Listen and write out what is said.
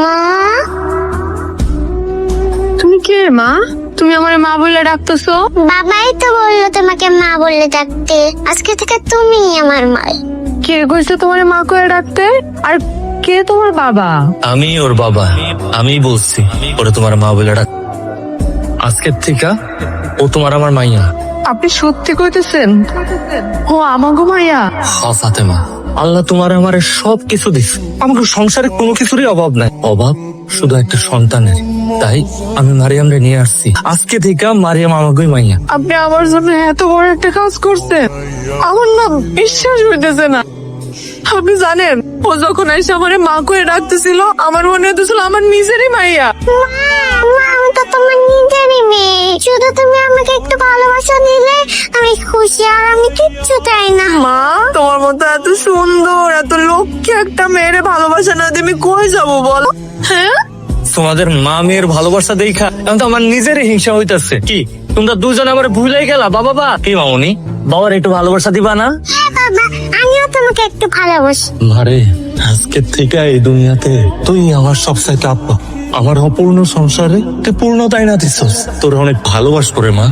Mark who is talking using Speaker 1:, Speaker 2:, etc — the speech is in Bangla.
Speaker 1: মা,
Speaker 2: তুমি কে মা? তুমি আমার মা বলে ডাকতেছো?
Speaker 1: বাবাই তো বললো তোমাকে মা বলে ডাকতে। আজকে থেকে তুমি আমার মা।
Speaker 2: কে কইছে তোমার মা করে ডাকতে? আর কে তোমার বাবা?
Speaker 3: আমি ওর বাবা। আমি বলছি ওরে তোমার মা বলে ডাক। আজকের থেকে ও তোমার আমার মাইয়া।
Speaker 2: আপনি সত্যি কইতেছেন? ও আমাগো মাইয়া?
Speaker 3: ফাতেমা, আল্লাহ তোমার আমার সব কিছু দিচ্ছে। আমাকে সংসারে কোনো কিছুরই অভাব নাই। অভাব শুধু একটা সন্তানের। তাই আমি মারিয়ামরে নিয়ে আসছি। আজকে থেকে মারিয়াম আমাকেই মাইয়া।
Speaker 2: আপনি আমার জন্য এত বড় একটা কাজ করছেন, আমার না বিশ্বাস হইতেছে না। আপনি জানেন, ও যখন এসে আমার মা করে ডাকতেছিল, আমার মনে হইতেছিল আমার নিজেরই মাইয়া।
Speaker 1: আমি তো তোমার নিজেরই মেয়ে। শুধু তুমি আমাকে একটু ভালোবাসা দিলে আমি খুশি, আর আমি কিচ্ছু চাই না।
Speaker 2: মা, তোমার মতো এত সুন্দর, এত লক্ষ্মী একটা মেয়েরে ভালোবাসা না দিয়ে আমি কই যাবো বলো? হ্যাঁ,
Speaker 3: তোমাদের মা মেয়ের ভালোবাসা দেখা এখন তো আমার নিজেরই হিংসা হইতাছে। কি তোমরা দুজন আমার ভুলে গেলা? বাবা কি মামনি, বাবার একটু ভালোবাসা দিবা না?
Speaker 1: হ্যাঁ বাবা, আমিও তোমাকে একটু ভালোবাসি।
Speaker 3: মারে, আজকের থেকে এই দুনিয়াতে তুই আমার সবচাইতে আপা। আমার অপূর্ণ সংসারে তুই পূর্ণতাই না দিছস। তোর অনেক ভালোবাস করে মা।